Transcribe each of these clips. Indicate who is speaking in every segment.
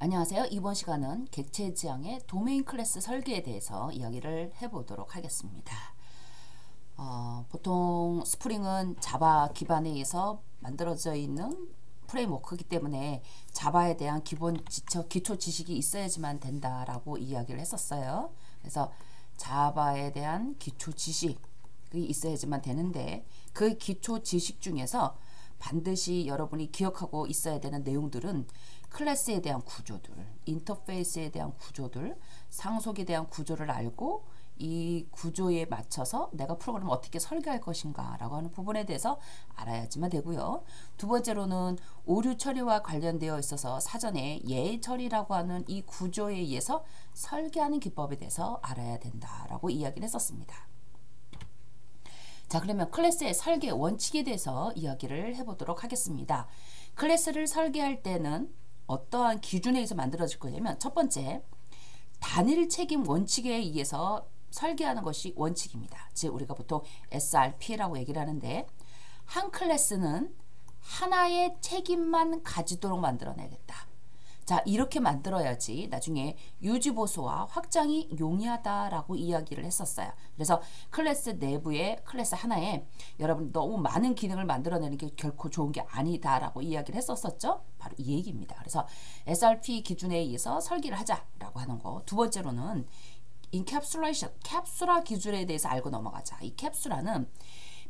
Speaker 1: 안녕하세요. 이번 시간은 객체 지향의 도메인 클래스 설계에 대해서 이야기를 해보도록 하겠습니다. 보통 스프링은 자바 기반에 의해서 만들어져 있는 프레임워크이기 때문에 자바에 대한 기초 지식이 있어야지만 된다라고 이야기를 했었어요. 그래서 자바에 대한 기초 지식이 있어야지만 되는데 그 기초 지식 중에서 반드시 여러분이 기억하고 있어야 되는 내용들은 클래스에 대한 구조들, 인터페이스에 대한 구조들, 상속에 대한 구조를 알고 이 구조에 맞춰서 내가 프로그램을 어떻게 설계할 것인가 라고 하는 부분에 대해서 알아야지만 되고요. 두 번째로는 오류 처리와 관련되어 있어서 사전에 예의 처리라고 하는 이 구조에 의해서 설계하는 기법에 대해서 알아야 된다라고 이야기를 했었습니다. 자, 그러면 클래스의 설계 원칙에 대해서 이야기를 해보도록 하겠습니다. 클래스를 설계할 때는 어떠한 기준에 의해서 만들어질 거냐면, 첫 번째, 단일 책임 원칙에 의해서 설계하는 것이 원칙입니다. 즉 우리가 보통 SRP라고 얘기를 하는데, 한 클래스는 하나의 책임만 가지도록 만들어내겠다. 자, 이렇게 만들어야지 나중에 유지보수와 확장이 용이하다라고 이야기를 했었어요. 그래서 클래스 내부에 클래스 하나에 여러분 너무 많은 기능을 만들어내는 게 결코 좋은 게 아니다라고 이야기를 했었었죠. 바로 이 얘기입니다. 그래서 SRP 기준에 의해서 설계를 하자라고 하는 거. 두 번째로는 인캡슐레이션, 캡슐화 기준에 대해서 알고 넘어가자. 이 캡슐화는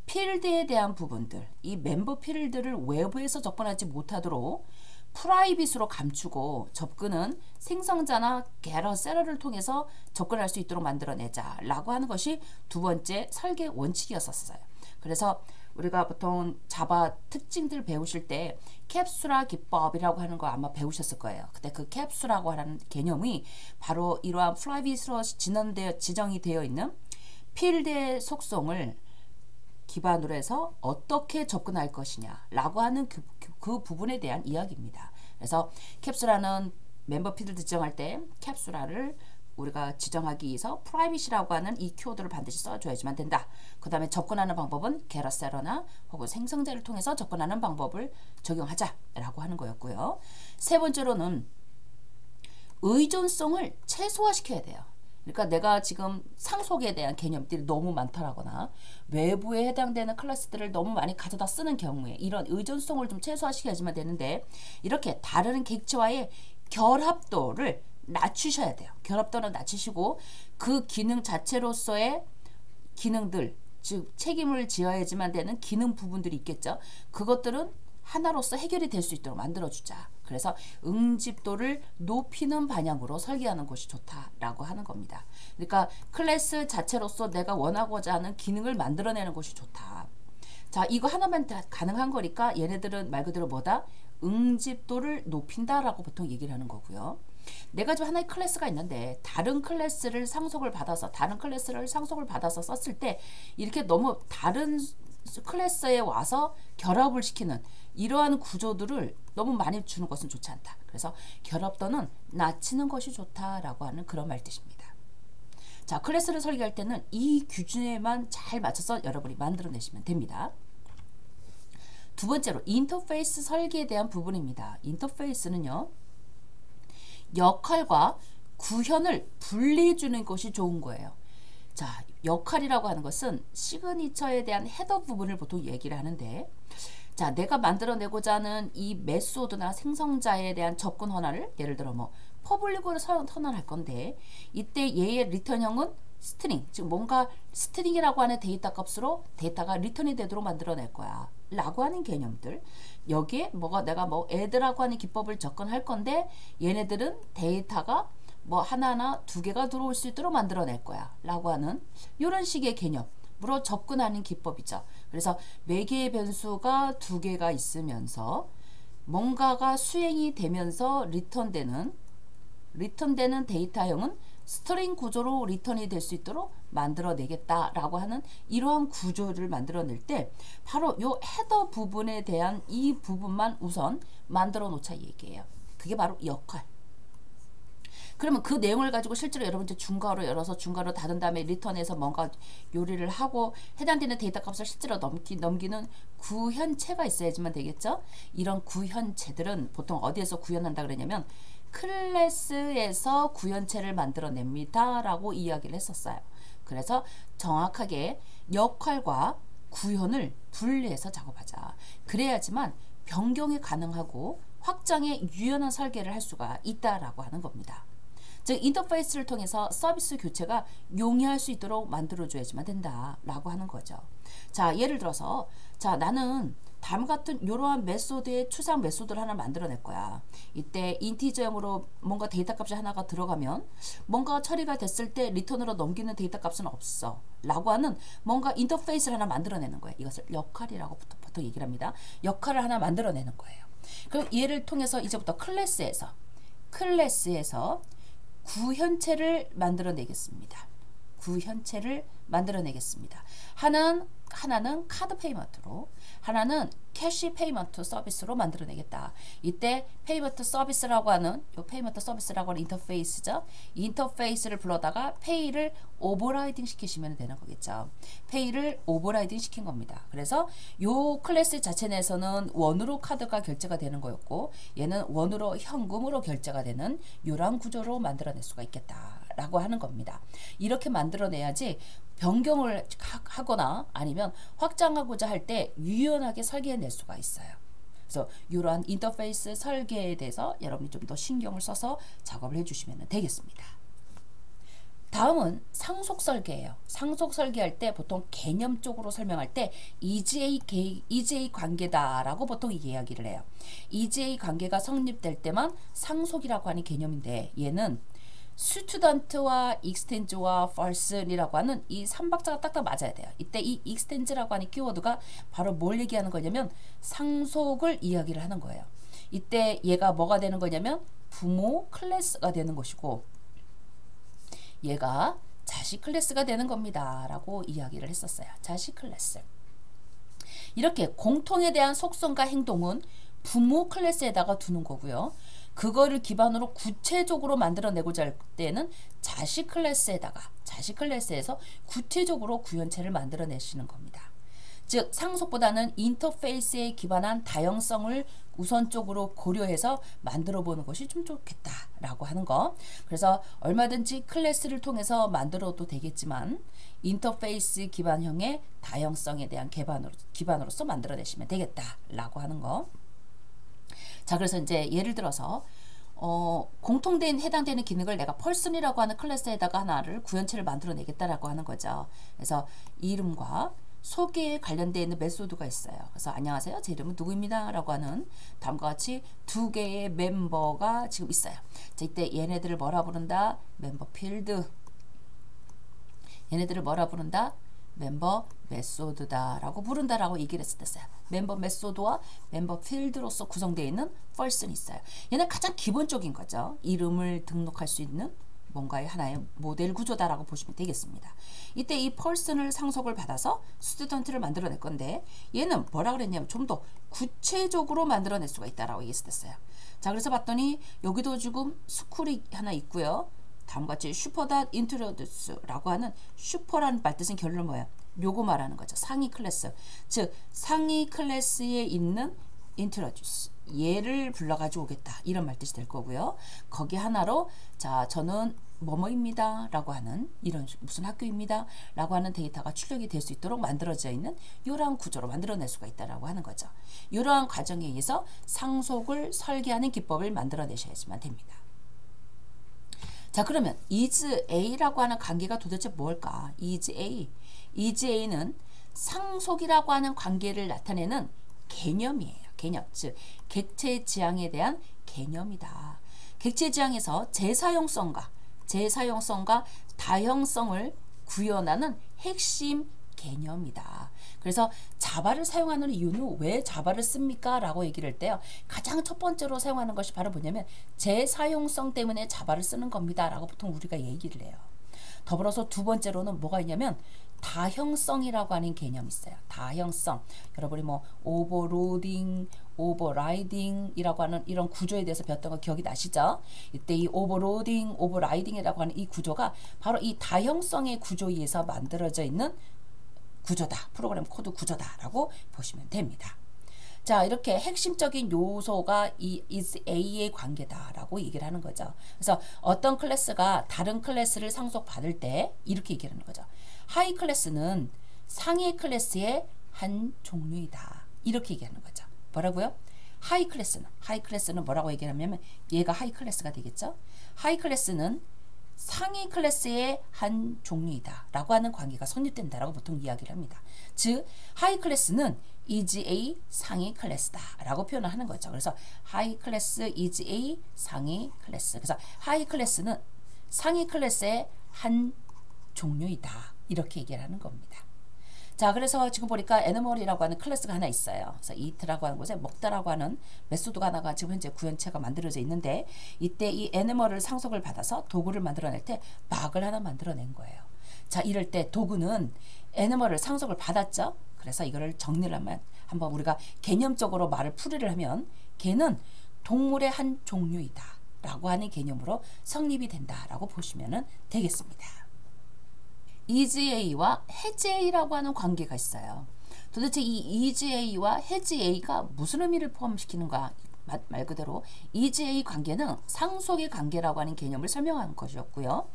Speaker 1: 필드에 대한 부분들, 이 멤버 필드를 외부에서 접근하지 못하도록 프라이빗으로 감추고 접근은 생성자나 게러 세러를 통해서 접근할 수 있도록 만들어내자 라고 하는 것이 두 번째 설계 원칙이었었어요. 그래서 우리가 보통 자바 특징들 배우실 때 캡슐화 기법이라고 하는 거 아마 배우셨을 거예요. 근데 그 캡슐화라고 하는 개념이 바로 이러한 프라이빗으로 지정이 되어 있는 필드의 속성을 기반으로 해서 어떻게 접근할 것이냐 라고 하는 그 부분에 대한 이야기입니다. 그래서 캡슐화는 멤버 필드 지정할 때 캡슐화를 우리가 지정하기 위해서 프라이빗이라고 하는 이 키워드를 반드시 써줘야지만 된다. 그 다음에 접근하는 방법은 게러세러나 혹은 생성자를 통해서 접근하는 방법을 적용하자라고 하는 거였고요. 세 번째로는 의존성을 최소화시켜야 돼요. 그러니까 내가 지금 상속에 대한 개념들이 너무 많다라거나 외부에 해당되는 클래스들을 너무 많이 가져다 쓰는 경우에 이런 의존성을 좀 최소화시켜야지만 되는데, 이렇게 다른 객체와의 결합도를 낮추셔야 돼요. 결합도는 낮추시고 그 기능 자체로서의 기능들, 즉 책임을 지어야지만 되는 기능 부분들이 있겠죠. 그것들은 하나로서 해결이 될 수 있도록 만들어주자. 그래서 응집도를 높이는 방향으로 설계하는 것이 좋다라고 하는 겁니다. 그러니까 클래스 자체로서 내가 원하고자 하는 기능을 만들어내는 것이 좋다. 자, 이거 하나만 다 가능한 거니까 얘네들은 말 그대로 뭐다? 응집도를 높인다라고 보통 얘기를 하는 거고요. 내가 지금 하나의 클래스가 있는데 다른 클래스를 상속을 받아서 썼을 때 이렇게 너무 다른 클래스에 와서 결합을 시키는 이러한 구조들을 너무 많이 주는 것은 좋지 않다. 그래서 결합도는 낮추는 것이 좋다라고 하는 그런 말 뜻입니다. 자, 클래스를 설계할 때는 이 기준에만 잘 맞춰서 여러분이 만들어내시면 됩니다. 두 번째로 인터페이스 설계에 대한 부분입니다. 인터페이스는요, 역할과 구현을 분리해주는 것이 좋은 거예요. 자, 역할이라고 하는 것은 시그니처에 대한 헤더 부분을 보통 얘기를 하는데, 자, 내가 만들어내고자 하는 이 메소드나 생성자에 대한 접근 헌화를 예를 들어 뭐 퍼블릭으로 선언할 건데, 이때 얘의 리턴형은 스트링, 즉 뭔가 스트링이라고 하는 데이터 값으로 데이터가 리턴이 되도록 만들어낼 거야 라고 하는 개념들. 여기에 내가 add라고 하는 기법을 접근할 건데 얘네들은 데이터가 뭐 하나나 두 개가 들어올 수 있도록 만들어낼 거야 라고 하는 이런 식의 개념으로 접근하는 기법이죠. 그래서 매개의 변수가 두 개가 있으면서 뭔가가 수행이 되면서 리턴되는 데이터형은 스트링 구조로 리턴이 될 수 있도록 만들어내겠다라고 하는 이러한 구조를 만들어낼 때 바로 요 헤더 부분에 대한 이 부분만 우선 만들어 놓자 얘기예요. 그게 바로 역할. 그러면 그 내용을 가지고 실제로 여러분들 중괄호 열어서 중괄호 닫은 다음에 리턴해서 뭔가 요리를 하고 해당되는 데이터 값을 실제로 넘기는 구현체가 있어야지만 되겠죠. 이런 구현체들은 보통 어디에서 구현한다 그러냐면 클래스에서 구현체를 만들어냅니다 라고 이야기를 했었어요. 그래서 정확하게 역할과 구현을 분리해서 작업하자. 그래야지만 변경이 가능하고 확장에 유연한 설계를 할 수가 있다라고 하는 겁니다. 즉 인터페이스를 통해서 서비스 교체가 용이할 수 있도록 만들어줘야지만 된다라고 하는 거죠. 자, 예를 들어서 자, 나는 다음 같은 이러한 메소드의 추상 메소드를 하나 만들어낼 거야. 이때 인티저형으로 뭔가 데이터 값이 하나가 들어가면 뭔가 처리가 됐을 때 리턴으로 넘기는 데이터 값은 없어 라고 하는 뭔가 인터페이스를 하나 만들어내는 거예요. 이것을 역할이라고 보통 얘기를 합니다. 역할을 하나 만들어내는 거예요. 그럼 얘를 통해서 이제부터 클래스에서 구현체를 만들어내겠습니다. 구현체를 만들어내겠습니다. 하나는 카드 페이먼트로, 하나는 캐시 페이먼트 서비스로 만들어내겠다. 이때 페이먼트 서비스라고 하는 인터페이스죠. 이 인터페이스를 불러다가 페이를 오버라이딩 시키시면 되는 거겠죠. 페이를 오버라이딩 시킨 겁니다. 그래서 요 클래스 자체 내에서는 원으로 카드가 결제가 되는 거였고 얘는 원으로 현금으로 결제가 되는 이러한 구조로 만들어낼 수가 있겠다라고 하는 겁니다. 이렇게 만들어내야지 변경을 하거나 아니면 확장하고자 할 때 유연하게 설계해낼 수가 있어요. 그래서 이러한 인터페이스 설계에 대해서 여러분이 좀 더 신경을 써서 작업을 해주시면 되겠습니다. 다음은 상속 설계예요. 상속 설계할 때 보통 개념적으로 설명할 때 EGA 관계다라고 보통 이야기를 해요. EGA 관계가 성립될 때만 상속이라고 하는 개념인데 얘는 스튜던트와 익스텐즈와 false이라고 하는 이 3박자가 딱딱 맞아야 돼요. 이때 이 익스텐즈라고 하는 키워드가 바로 뭘 얘기하는 거냐면 상속을 이야기를 하는 거예요. 이때 얘가 뭐가 되는 거냐면 부모 클래스가 되는 것이고 얘가 자식 클래스가 되는 겁니다 라고 이야기를 했었어요. 자식 클래스. 이렇게 공통에 대한 속성과 행동은 부모 클래스에다가 두는 거고요. 그거를 기반으로 구체적으로 만들어내고자 할 때는 자식 클래스에서 구체적으로 구현체를 만들어내시는 겁니다. 즉 상속보다는 인터페이스에 기반한 다양성을 우선적으로 고려해서 만들어 보는 것이 좀 좋겠다라고 하는 거. 그래서 얼마든지 클래스를 통해서 만들어도 되겠지만 인터페이스 기반형의 다양성에 대한 기반으로서 만들어내시면 되겠다라고 하는 거. 자, 그래서 이제 예를 들어서 공통된 해당되는 기능을 내가 펄슨이라고 하는 클래스에다가 하나를 구현체를 만들어내겠다라고 하는 거죠. 그래서 이름과 소개에 관련되어 있는 메소드가 있어요. 그래서 안녕하세요. 제 이름은 누구입니다. 라고 하는 다음과 같이 두 개의 멤버가 지금 있어요. 자, 이때 얘네들을 뭐라 부른다? 멤버 필드. 얘네들을 뭐라 부른다? 멤버 메소드다라고 부른다라고 얘기를 했었어요. 멤버 메소드와 멤버 필드로서 구성되어 있는 펄슨이 있어요. 얘는 가장 기본적인 거죠. 이름을 등록할 수 있는 뭔가의 하나의 모델 구조다라고 보시면 되겠습니다. 이때 이 펄슨을 상속을 받아서 스튜던트를 만들어낼 건데 얘는 뭐라 그랬냐면 좀 더 구체적으로 만들어낼 수가 있다라고 얘기했었어요. 자, 그래서 봤더니 여기도 지금 스쿨이 하나 있고요. 다음과 같이 슈퍼닷 인트로듀스라고 하는 슈퍼라는 말뜻은 결론은 뭐예요? 요거 말하는 거죠. 상위 클래스. 즉 상위 클래스에 있는 인트로듀스 얘를 불러가지고 오겠다 이런 말뜻이 될 거고요. 거기 하나로 자 저는 뭐뭐입니다 라고 하는 이런 무슨 학교입니다 라고 하는 데이터가 출력이 될 수 있도록 만들어져 있는 이러한 구조로 만들어낼 수가 있다라고 하는 거죠. 이러한 과정에 의해서 상속을 설계하는 기법을 만들어내셔야지만 됩니다. 자, 그러면 is A라고 하는 관계가 도대체 뭘까? is A는 상속이라고 하는 관계를 나타내는 개념이에요. 개념, 즉 객체지향에 대한 개념이다. 객체지향에서 재사용성과 다형성을 구현하는 핵심 개념이다. 그래서 자바를 사용하는 이유는 왜 자바를 씁니까? 라고 얘기를 할 때요. 가장 첫 번째로 사용하는 것이 바로 뭐냐면 재사용성 때문에 자바를 쓰는 겁니다. 라고 보통 우리가 얘기를 해요. 더불어서 두 번째로는 뭐가 있냐면 다형성이라고 하는 개념이 있어요. 다형성. 여러분이 뭐 오버로딩, 오버라이딩이라고 하는 이런 구조에 대해서 배웠던 거 기억이 나시죠? 이때 이 오버로딩, 오버라이딩이라고 하는 이 구조가 바로 이 다형성의 구조에 의해서 만들어져 있는 구조다. 프로그램 코드 구조다라고 보시면 됩니다. 자, 이렇게 핵심적인 요소가 이 is A의 관계다라고 얘기를 하는 거죠. 그래서 어떤 클래스가 다른 클래스를 상속받을 때 이렇게 얘기를 하는 거죠. 하이 클래스는 상위 클래스의 한 종류이다. 이렇게 얘기하는 거죠. 뭐라고요? 하이 클래스는 뭐라고 얘기하냐면 얘가 하이 클래스가 되겠죠. 하이 클래스는 상위 클래스의 한 종류이다 라고 하는 관계가 성립된다라고 보통 이야기를 합니다. 즉 하이 클래스는 is A 상위 클래스다 라고 표현을 하는 거죠. 그래서 하이 클래스 is A 상위 클래스. 그래서 하이 클래스는 상위 클래스의 한 종류이다 이렇게 얘기를 하는 겁니다. 자, 그래서 지금 보니까 애니멀이라고 하는 클래스가 하나 있어요. 그래서 eat라고 하는 곳에 먹다라고 하는 메소드가 하나가 지금 현재 구현체가 만들어져 있는데 이때 이 애니멀을 상속을 받아서 도구를 만들어낼 때 막을 하나 만들어낸 거예요. 자, 이럴 때 도구는 애니멀을 상속을 받았죠. 그래서 이거를 정리를 하면 한번 우리가 개념적으로 말을 풀이를 하면 걔는 동물의 한 종류이다 라고 하는 개념으로 성립이 된다라고 보시면 되겠습니다. is A와 has A라고 하는 관계가 있어요. 도대체 이 is A와 has A가 무슨 의미를 포함시키는가? 말 그대로 is A 관계는 상속의 관계라고 하는 개념을 설명한 것이었고요.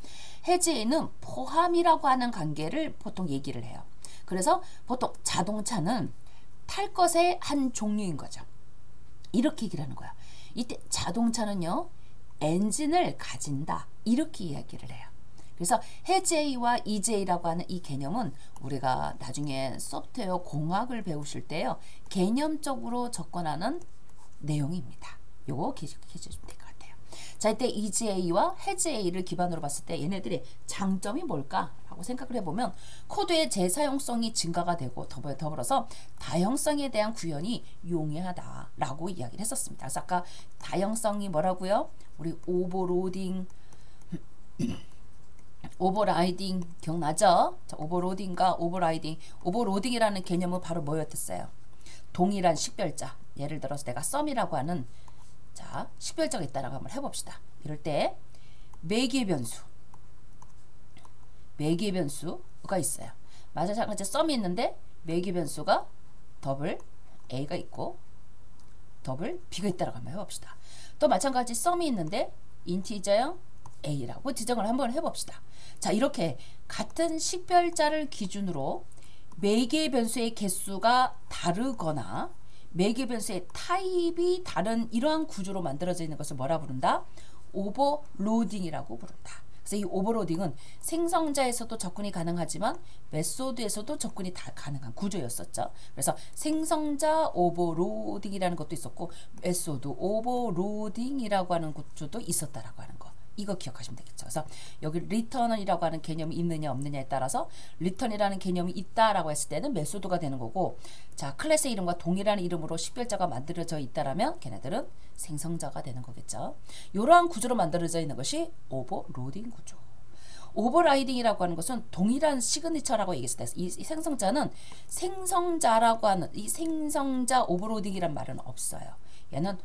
Speaker 1: has A는 포함이라고 하는 관계를 보통 얘기를 해요. 그래서 보통 자동차는 탈 것의 한 종류인 거죠. 이렇게 얘기를 하는 거야. 이때 자동차는요, 엔진을 가진다. 이렇게 이야기를 해요. 그래서 has A와 is A라고 하는 이 개념은 우리가 나중에 소프트웨어 공학을 배우실 때요, 개념적으로 접근하는 내용입니다. 요거 기억해 주시면 될 것 같아요. 자, 이때 is A와 has A를 기반으로 봤을 때 얘네들의 장점이 뭘까? 라고 생각을 해보면 코드의 재사용성이 증가가 되고 더불어서 다형성에 대한 구현이 용이하다 라고 이야기를 했었습니다. 그래서 아까 다형성이 뭐라고요? 우리 오버로딩 오버라이딩 기억나죠? 자, 오버로딩과 오버라이딩. 오버로딩이라는 개념은 바로 뭐였겠어요? 동일한 식별자. 예를 들어서 내가 썸이라고 하는 자 식별자가 있다라고 한번 해봅시다. 이럴 때 매개 변수가 있어요. 마찬가지 썸이 있는데 매개 변수가 더블 A가 있고 더블 B가 있다라고 한번 해봅시다. 또 마찬가지 썸이 있는데 인티저형 A라고 지정을 한번 해봅시다. 자, 이렇게 같은 식별자를 기준으로 매개 변수의 개수가 다르거나 매개 변수의 타입이 다른 이러한 구조로 만들어져 있는 것을 뭐라 부른다? 오버로딩이라고 부른다. 그래서 이 오버로딩은 생성자에서도 접근이 가능하지만 메소드에서도 접근이 다 가능한 구조였었죠. 그래서 생성자 오버로딩이라는 것도 있었고 메소드 오버로딩이라고 하는 구조도 있었다라고 하는 거. 이거 기억하시면 되겠죠. 그래서 여기 return이라고 하는 개념이 있느냐 없느냐에 따라서 return이라는 개념이 있다라고 했을 때는 메소드가 되는 거고, 자 클래스의 이름과 동일한 이름으로 식별자가 만들어져 있다라면 걔네들은 생성자가 되는 거겠죠. 이러한 구조로 만들어져 있는 것이 오버로딩 구조. 오버라이딩이라고 하는 것은 동일한 시그니처라고 얘기했을 때 이 생성자는 생성자라고 하는 이 생성자 오버로딩이란 말은 없어요. 얘는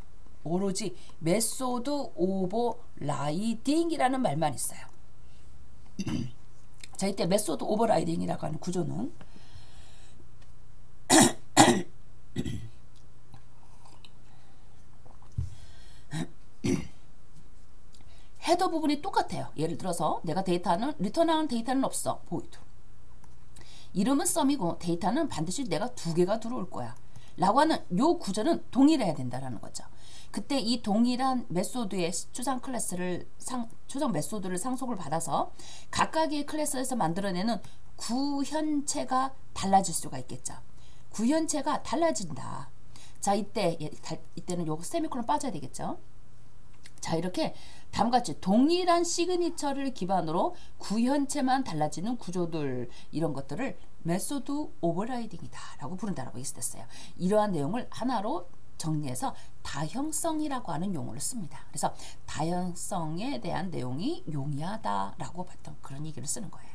Speaker 1: 오로지 메소드 오버라이딩이라는 말만 있어요. 자, 이때 메소드 오버라이딩이라고 하는 구조는 헤더 부분이 똑같아요. 예를 들어서 내가 데이터는 리턴하는 데이터는 없어. 보이드. 이름은 썸이고 데이터는 반드시 내가 두 개가 들어올 거야. 라고 하는 요 구조는 동일해야 된다라는 거죠. 그때 이 동일한 메소드의 추상 클래스를 추상 메소드를 상속을 받아서 각각의 클래스에서 만들어내는 구현체가 달라질 수가 있겠죠. 구현체가 달라진다. 자, 이때는 요 세미콜론 빠져야 되겠죠. 자, 이렇게 다음같이 동일한 시그니처를 기반으로 구현체만 달라지는 구조들, 이런 것들을 메소드 오버라이딩이다 라고 부른다라고 있었어요. 이러한 내용을 하나로 정리해서 다형성이라고 하는 용어를 씁니다. 그래서 다형성에 대한 내용이 용이하다라고 봤던 그런 얘기를 쓰는 거예요.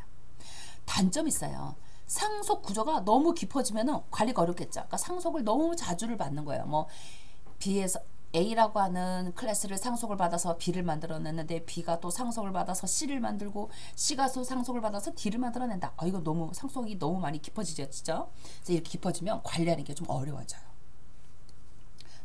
Speaker 1: 단점이 있어요. 상속 구조가 너무 깊어지면 관리가 어렵겠죠. 그러니까 상속을 너무 자주를 받는 거예요. 뭐 B에서 A라고 하는 클래스를 상속을 받아서 B를 만들어냈는데 B가 또 상속을 받아서 C를 만들고 C가 또 상속을 받아서 D를 만들어낸다. 이거 너무 상속이 너무 많이 깊어지죠. 그래서 이렇게 깊어지면 관리하는 게 좀 어려워져요.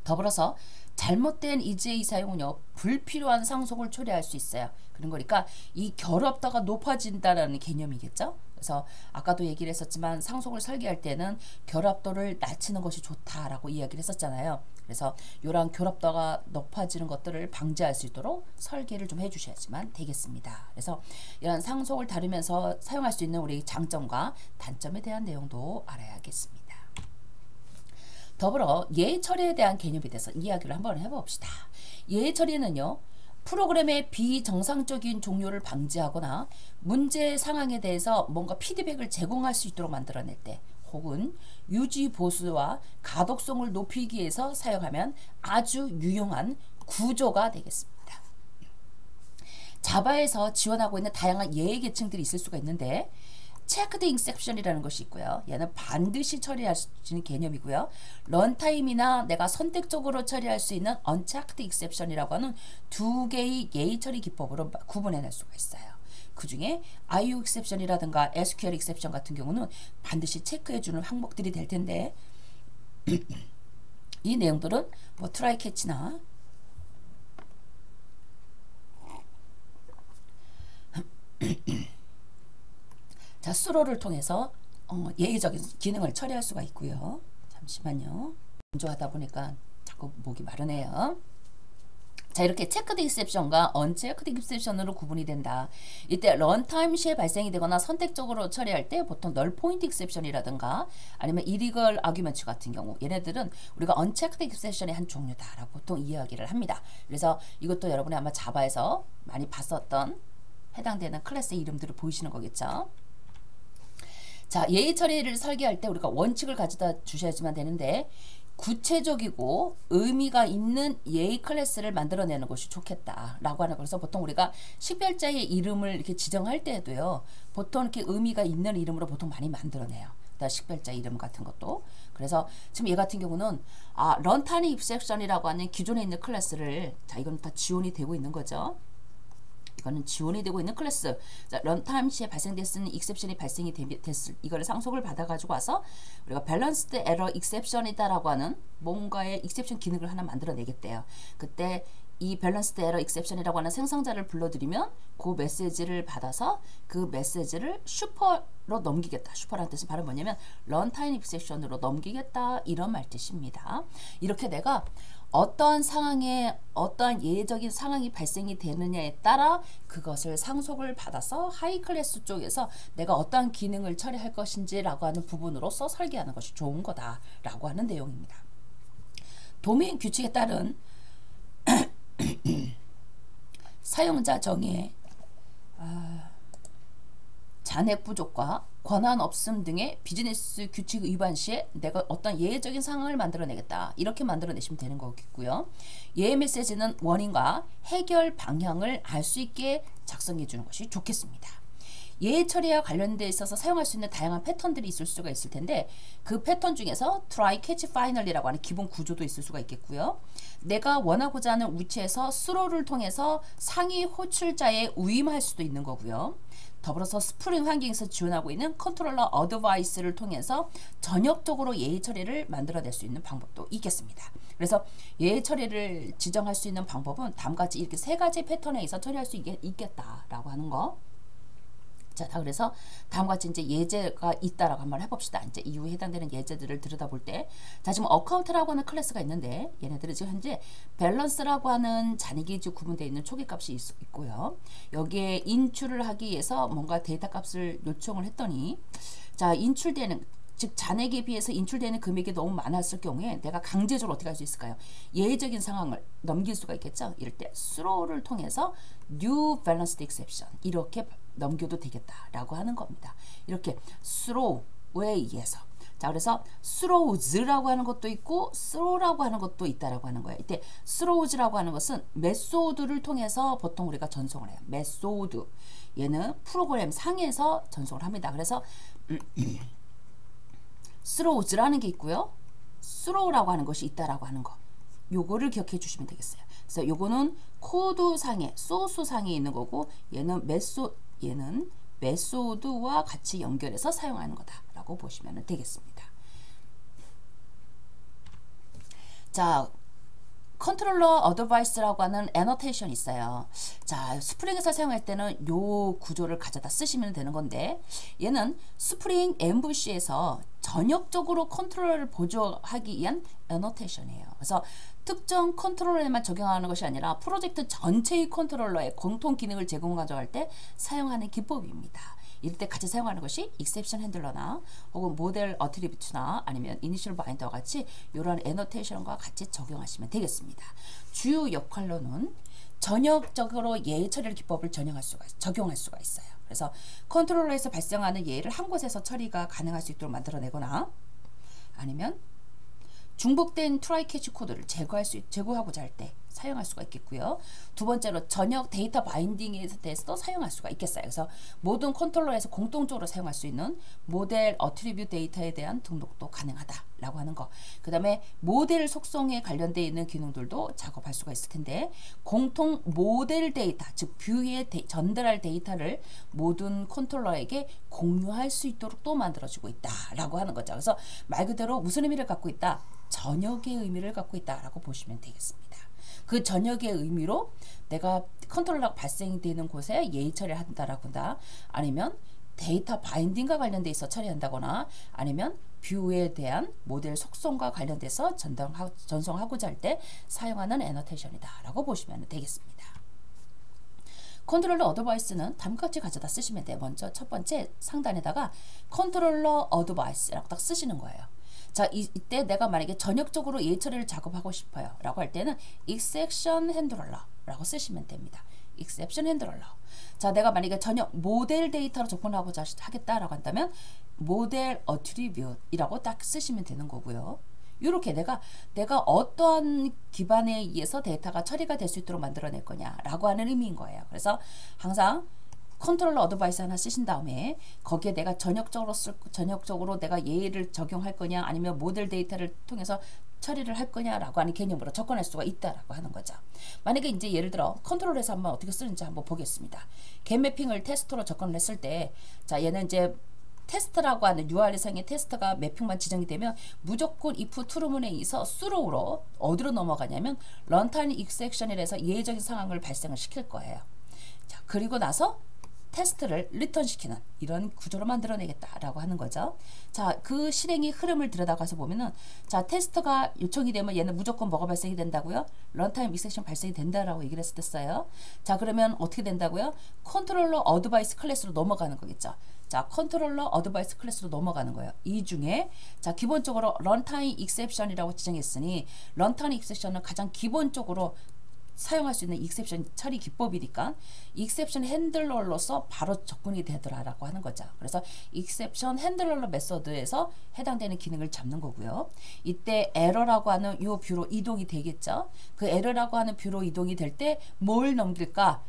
Speaker 1: 더불어서 잘못된 EJ 사용은요, 불필요한 상속을 초래할 수 있어요. 그런 거니까 이 결합도가 높아진다라는 개념이겠죠. 그래서 아까도 얘기를 했었지만 상속을 설계할 때는 결합도를 낮추는 것이 좋다라고 이야기를 했었잖아요. 그래서 이러한 결합도가 높아지는 것들을 방지할 수 있도록 설계를 좀 해주셔야지만 되겠습니다. 그래서 이런 상속을 다루면서 사용할 수 있는 우리 장점과 단점에 대한 내용도 알아야겠습니다. 더불어 예의 처리에 대한 개념에 대해서 이야기를 한번 해봅시다. 예의 처리는요, 프로그램의 비정상적인 종료를 방지하거나 문제 상황에 대해서 뭔가 피드백을 제공할 수 있도록 만들어낼 때, 혹은 유지 보수와 가독성을 높이기 위해서 사용하면 아주 유용한 구조가 되겠습니다. 자바에서 지원하고 있는 다양한 예의 계층들이 있을 수가 있는데, 체크드 인셉션이라는 것이 있고요. 얘는 반드시 처리할 수 있는 개념이고요. 런타임이나 내가 선택적으로 처리할 수 있는 언체크드 익셉션이라고 하는 두 개의 예의 처리 기법으로 구분해낼 수가 있어요. 그 중에 IO 익셉션이라든가 SQL 익셉션 같은 경우는 반드시 체크해주는 항목들이 될 텐데, 이 내용들은 뭐 트라이 캐치나 자, 수로를 통해서 예의적인 기능을 처리할 수가 있고요. 잠시만요. 건조하다 보니까 자꾸 목이 마르네요. 자, 이렇게 체크드 익셉션과 언체크드 익셉션으로 구분이 된다. 이때 런타임 시에 발생이 되거나 선택적으로 처리할 때 보통 널 포인트 익셉션이라든가 아니면 이리걸 아규먼트 같은 경우, 얘네들은 우리가 언체크드 익셉션의 한 종류다라고 보통 이야기를 합니다. 그래서 이것도 여러분이 아마 자바에서 많이 봤었던 해당되는 클래스 이름들을 보이시는 거겠죠. 자, 예의 처리를 설계할 때 우리가 원칙을 가져다 주셔야지만 되는데, 구체적이고 의미가 있는 예의 클래스를 만들어내는 것이 좋겠다라고 하는 거라서 보통 우리가 식별자의 이름을 이렇게 지정할 때에도요, 보통 이렇게 의미가 있는 이름으로 보통 많이 만들어내요. 식별자 이름 같은 것도. 그래서 지금 얘 같은 경우는 런타임 익셉션이라고 하는 기존에 있는 클래스를, 자, 이건 다 지원이 되고 있는 거죠. 이거는 지원이 되고 있는 클래스. 자, 런타임 시에 발생됐을 익셉션이 발생이 됐을, 이거를 상속을 받아가지고 와서 우리가 밸런스드 에러 익셉션이다라고 하는 뭔가의 익셉션 기능을 하나 만들어내겠대요. 그때 이 밸런스드 에러 익셉션이라고 하는 생성자를 불러들이면 그 메시지를 받아서 그 메시지를 슈퍼로 넘기겠다. 슈퍼라는 뜻은 바로 뭐냐면 런타임 익셉션으로 넘기겠다, 이런 말 뜻입니다. 이렇게 내가 어떠한 상황에 어떠한 예외적인 상황이 발생이 되느냐에 따라 그것을 상속을 받아서 하이 클래스 쪽에서 내가 어떠한 기능을 처리할 것인지라고 하는 부분으로서 설계하는 것이 좋은 거다라고 하는 내용입니다. 도메인 규칙에 따른 사용자 정의에 잔액 부족과 권한 없음 등의 비즈니스 규칙 위반 시에 내가 어떤 예외적인 상황을 만들어내겠다, 이렇게 만들어내시면 되는 거겠고요. 예외 메시지는 원인과 해결 방향을 알 수 있게 작성해 주는 것이 좋겠습니다. 예외 처리와 관련돼 있어서 사용할 수 있는 다양한 패턴들이 있을 수가 있을 텐데, 그 패턴 중에서 try, catch, final이라고 하는 기본 구조도 있을 수가 있겠고요. 내가 원하고자 하는 위치에서 스로를 통해서 상위 호출자에 위임할 수도 있는 거고요. 더불어서 스프링 환경에서 지원하고 있는 컨트롤러 어드바이스를 통해서 전역적으로 예의 처리를 만들어낼 수 있는 방법도 있겠습니다. 그래서 예의 처리를 지정할 수 있는 방법은 다음과 같이 이렇게 세 가지 패턴에 의해서 처리할 수 있겠다라고 하는 거. 자, 그래서 다음과 같이 이제 예제가 있다라고 한번 해봅시다. 이제 이후에 해당되는 예제들을 들여다볼 때, 자, 지금 어카운트라고 하는 클래스가 있는데, 얘네들은 지금 현재 밸런스라고 하는 잔액이 구분되어 있는 초기값이 있고요. 여기에 인출을 하기 위해서 뭔가 데이터 값을 요청을 했더니, 자, 인출되는, 즉 잔액에 비해서 인출되는 금액이 너무 많았을 경우에 내가 강제적으로 어떻게 할 수 있을까요? 예외적인 상황을 넘길 수가 있겠죠. 이럴 때 스로우를 통해서 new balanced exception, 이렇게 넘겨도 되겠다라고 하는 겁니다. 이렇게 스로우에 의해서, 자, 그래서 throughs라고 하는 것도 있고 throw라고 하는 것도 있다라고 하는 거예요. 이때 throughs라고 하는 것은 메소드를 통해서 보통 우리가 전송을 해요. 메소드. 얘는 프로그램 상에서 전송을 합니다. 그래서 throughs라는 게 있고요. throw라고 하는 것이 있다라고 하는 거. 요거를 기억해 주시면 되겠어요. 그래서 요거는 코드상에 소스상에 있는 거고 얘는 메소드와 같이 연결해서 사용하는 거다라고 보시면 되겠습니다. 자, 컨트롤러 어드바이스라고 하는 애너테이션이 있어요. 자, 스프링에서 사용할 때는 요 구조를 가져다 쓰시면 되는 건데 얘는 스프링 MVC에서 전역적으로 컨트롤러를 보조하기 위한 애너테이션이에요. 그래서 특정 컨트롤러에만 적용하는 것이 아니라 프로젝트 전체의 컨트롤러에 공통 기능을 제공하할 때 사용하는 기법입니다. 이럴 때 같이 사용하는 것이 exception 핸들러나 혹은 모델 어트리뷰트나 아니면 이니셜 바인더와 같이 이런 애너테이션과 같이 적용하시면 되겠습니다. 주요 역할로는 전역적으로 예의 처리 기법을 적용할 수가 있어요. 그래서 컨트롤러에서 발생하는 예의를 한 곳에서 처리가 가능할 수 있도록 만들어내거나 아니면 중복된 트라이 캐치 코드를 제거하고자 할 때 사용할 수가 있겠고요. 두 번째로 전역 데이터 바인딩에 대해서도 사용할 수가 있겠어요. 그래서 모든 컨트롤러에서 공통적으로 사용할 수 있는 모델 어트리뷰트 데이터에 대한 등록도 가능하다라고 하는 거. 그 다음에 모델 속성에 관련되어 있는 기능들도 작업할 수가 있을 텐데 공통 모델 데이터, 즉 뷰에 전달할 데이터를 모든 컨트롤러에게 공유할 수 있도록 또 만들어주고 있다라고 하는 거죠. 그래서 말 그대로 무슨 의미를 갖고 있다? 전역의 의미를 갖고 있다라고 보시면 되겠습니다. 그 전역의 의미로 내가 컨트롤러가 발생되는 곳에 예의 처리를 한다라거나 아니면 데이터 바인딩과 관련돼 있어 처리한다거나 아니면 뷰에 대한 모델 속성과 관련돼서 전송하고자 할 때 사용하는 애너테이션이다 라고 보시면 되겠습니다. 컨트롤러 어드바이스는 다음과 같이 가져다 쓰시면 돼요. 먼저 첫 번째 상단에다가 컨트롤러 어드바이스라고 딱 쓰시는 거예요. 자, 이때 내가 만약에 전역적으로 예의 처리를 작업하고 싶어요 라고 할 때는 exception handler 라고 쓰시면 됩니다. exception handler. 자, 내가 만약에 전역 모델 데이터로 접근하고자 하겠다라고 한다면 모델 attribute이라고 딱 쓰시면 되는 거고요. 이렇게 내가 어떠한 기반에 의해서 데이터가 처리가 될 수 있도록 만들어낼 거냐라고 하는 의미인 거예요. 그래서 항상 컨트롤러 어드바이스 하나 쓰신 다음에 거기에 내가 전역적으로 내가 예의를 적용할 거냐 아니면 모델 데이터를 통해서 처리를 할 거냐라고 하는 개념으로 접근할 수가 있다라고 하는 거죠. 만약에 이제 예를 들어 컨트롤에서 한번 어떻게 쓰는지 한번 보겠습니다. 겟 매핑을 테스트로 접근을 했을 때 자, 얘는 이제 테스트라고 하는 URL상의 테스트가 매핑만 지정이 되면 무조건 if true문에 의해서 throw로 어디로 넘어가냐면 runtime exception이라 해서 예외적인 상황을 발생을 시킬 거예요. 자, 그리고 나서 테스트를 리턴시키는 이런 구조로 만들어내겠다라고 하는 거죠. 자, 그 실행의 흐름을 들여다가서 보면은 자, 테스트가 요청이 되면 얘는 무조건 뭐가 발생이 된다고요? 런타임 익셉션 발생이 된다라고 얘기를 했었어요. 자, 그러면 어떻게 된다고요? 컨트롤러 어드바이스 클래스로 넘어가는 거겠죠. 자, 컨트롤러 어드바이스 클래스로 넘어가는 거예요. 이 중에 자, 기본적으로 런타임 익셉션이라고 지정했으니 런타임 익셉션은 가장 기본적으로 사용할 수 있는 익셉션 처리 기법이니까 익셉션 핸들러로서 바로 접근이 되더라라고 하는 거죠. 그래서 익셉션 핸들러 메서드에서 해당되는 기능을 잡는 거고요. 이때 에러라고 하는 이 뷰로 이동이 되겠죠. 그 에러라고 하는 뷰로 이동이 될 때 뭘 넘길까?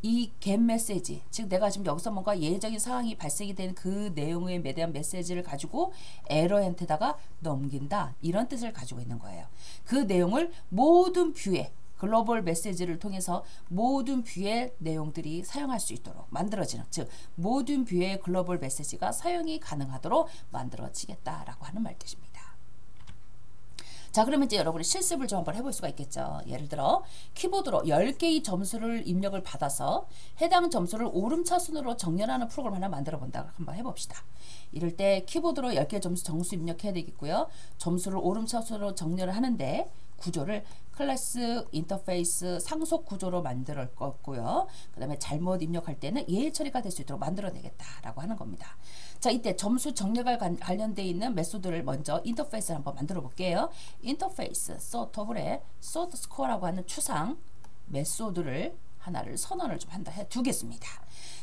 Speaker 1: 이 get 메시지, 즉 내가 지금 여기서 뭔가 예외적인 상황이 발생이 된 그 내용에 대한 메시지를 가지고 에러한테다가 넘긴다, 이런 뜻을 가지고 있는 거예요. 그 내용을 모든 뷰에 글로벌 메시지를 통해서 모든 뷰의 내용들이 사용할 수 있도록 만들어지는, 즉 모든 뷰의 글로벌 메시지가 사용이 가능하도록 만들어지겠다라고 하는 말뜻입니다. 자, 그러면 이제 여러분이 실습을 좀 한번 해볼 수가 있겠죠. 예를 들어 키보드로 10개의 점수를 입력을 받아서 해당 점수를 오름차순으로 정렬하는 프로그램 하나 만들어 본다. 한번 해봅시다. 이럴 때 키보드로 10개 점수 입력해야 되겠고요. 점수를 오름차순으로 정렬을 하는데 구조를 클래스, 인터페이스, 상속 구조로 만들 거고요. 그 다음에 잘못 입력할 때는 예외 처리가 될 수 있도록 만들어내겠다라고 하는 겁니다. 자, 이때 점수 정렬과 관련되어 있는 메소드를 먼저 인터페이스를 한번 만들어 볼게요. 인터페이스, sortable, sort score라고 하는 추상 메소드를 하나를 선언을 좀 두겠습니다.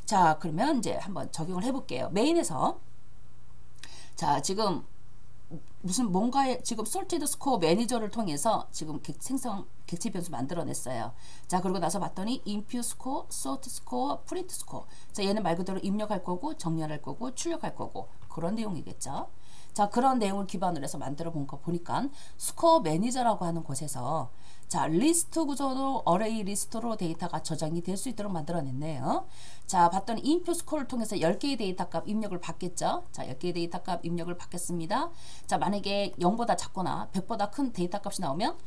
Speaker 1: 자, 그러면 이제 한번 적용을 해볼게요. 메인에서 자, 지금 무슨 뭔가의 지금 sorted score 매니저를 통해서 지금 객체 변수 만들어냈어요. 자, 그러고 나서 봤더니 input score, sort score, print score. 자, 얘는 말 그대로 입력할 거고 정렬할 거고 출력할 거고 그런 내용이겠죠. 자, 그런 내용을 기반으로 해서 만들어 본 거 보니까 스코어 매니저라고 하는 곳에서 자, 리스트 구조로 어레이 리스트로 데이터가 저장이 될 수 있도록 만들어냈네요. 자, 봤더니 인풋 스코어를 통해서 10개의 데이터 값 입력을 받겠죠. 자, 10개의 데이터 값 입력을 받겠습니다. 자, 만약에 0보다 작거나 100보다 큰 데이터 값이 나오면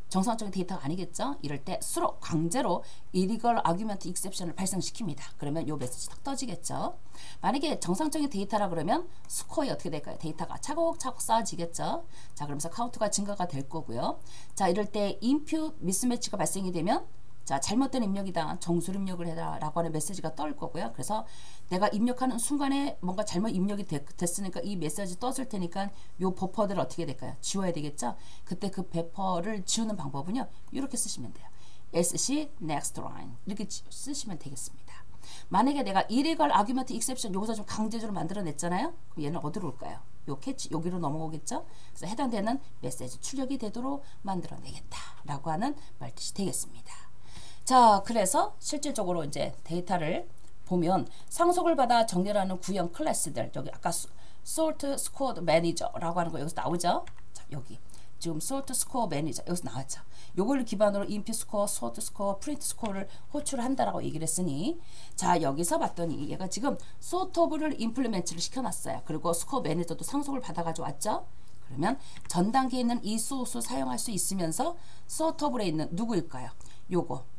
Speaker 1: 정상적인 데이터가 아니겠죠. 이럴 때 수로 강제로 illegal argument exception을 발생시킵니다. 그러면 요 메시지 딱 떠지겠죠. 만약에 정상적인 데이터라 그러면 스코어이 어떻게 될까요? 데이터가 차곡차곡 쌓아지겠죠. 자, 그러면서 카운트가 증가가 될 거고요. 자, 이럴 때 input 미스매치가 발생이 되면 자, 잘못된 입력이다. 정수를 입력을 해라 라고 하는 메시지가 떠올 거고요. 그래서 내가 입력하는 순간에 뭔가 잘못 입력이 됐으니까 이 메시지 떴을 테니까 요 버퍼들을 어떻게 될까요? 지워야 되겠죠? 그때 그 버퍼를 지우는 방법은요. 이렇게 쓰시면 돼요. SC next line 이렇게 쓰시면 되겠습니다. 만약에 내가 illegal argument exception 여기서 좀 강제적으로 만들어냈잖아요. 그럼 얘는 어디로 올까요? 요 캐치 여기로 넘어오겠죠? 그래서 해당되는 메시지 출력이 되도록 만들어내겠다 라고 하는 말뜻이 되겠습니다. 자, 그래서 실질적으로 이제 데이터를 보면 상속을 받아 정렬하는 구형 클래스들 여기 아까 sort score manager라고 하는 거 여기서 나오죠? 자, 여기 지금 sort score manager 여기서 나왔죠. 요걸 기반으로 input score, sort score, print score를 호출한다라고 얘기를 했으니 자, 여기서 봤더니 얘가 지금 sort of를 implement를 시켜놨어요. 그리고 score manager도 상속을 받아가지고 왔죠? 그러면 전 단계에 있는 이 소스 사용할 수 있으면서 sort of에 있는 누구일까요? 요거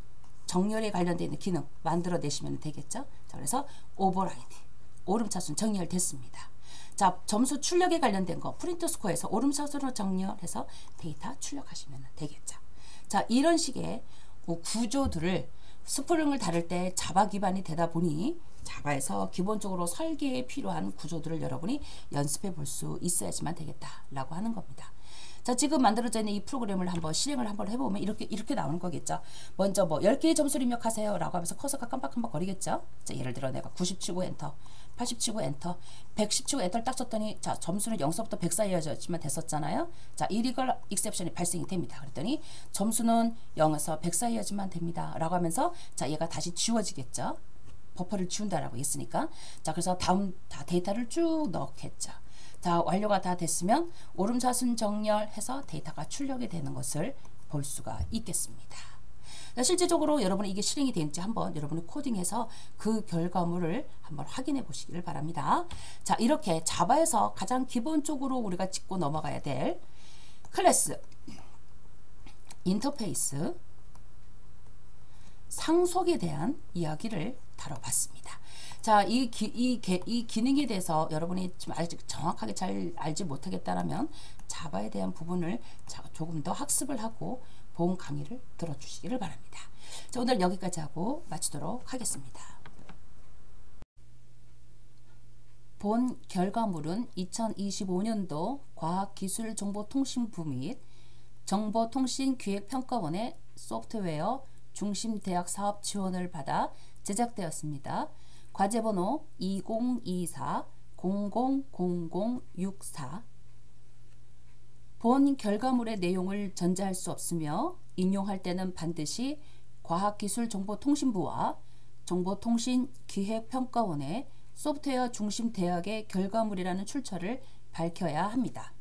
Speaker 1: 정렬에 관련되어 있는 기능 만들어내시면 되겠죠. 자, 그래서 오버라이드 오름차순 정렬됐습니다. 자, 점수 출력에 관련된 거 프린트 스코어에서 오름차순으로 정렬해서 데이터 출력하시면 되겠죠. 자, 이런 식의 구조들을 스프링을 다룰 때 자바 기반이 되다 보니 자바에서 기본적으로 설계에 필요한 구조들을 여러분이 연습해 볼 수 있어야지만 되겠다라고 하는 겁니다. 자, 지금 만들어져 있는 이 프로그램을 한번 실행을 한번 해보면 이렇게 나오는 거겠죠. 먼저 뭐 10개의 점수를 입력하세요 라고 하면서 커서가 깜빡깜빡 거리겠죠. 자, 예를 들어 내가 90 치고 엔터, 80 치고 엔터, 110 치고 엔터를 딱 쳤더니 자, 점수는 0서부터 100 사이여졌지만 됐었잖아요. 자, illegal exception이 발생이 됩니다. 그랬더니 점수는 0에서 100 사이여지만 됩니다 라고 하면서 자, 얘가 다시 지워지겠죠. 버퍼를 지운다라고 했으니까. 자, 그래서 다음 다 데이터를 쭉 넣겠죠. 자, 완료가 다 됐으면 오름차순 정렬해서 데이터가 출력이 되는 것을 볼 수가 있겠습니다. 자, 실제적으로 여러분이 이게 실행이 되는지 한번 여러분이 코딩해서 그 결과물을 한번 확인해 보시기를 바랍니다. 자, 이렇게 자바에서 가장 기본적으로 우리가 짚고 넘어가야 될 클래스, 인터페이스, 상속에 대한 이야기를 다뤄봤습니다. 자, 이 기능에 대해서 여러분이 좀 아직 정확하게 잘 알지 못하겠다라면 자바에 대한 부분을 조금 더 학습을 하고 본 강의를 들어주시기를 바랍니다. 자, 오늘 여기까지 하고 마치도록 하겠습니다. 본 결과물은 2025년도 과학기술정보통신부 및 정보통신기획평가원의 소프트웨어 중심대학 사업 지원을 받아 제작되었습니다. 과제번호 2024-000064. 본 결과물의 내용을 전제할 수 없으며 인용할 때는 반드시 과학기술정보통신부와 정보통신기획평가원의 소프트웨어 중심 대학의 결과물이라는 출처를 밝혀야 합니다.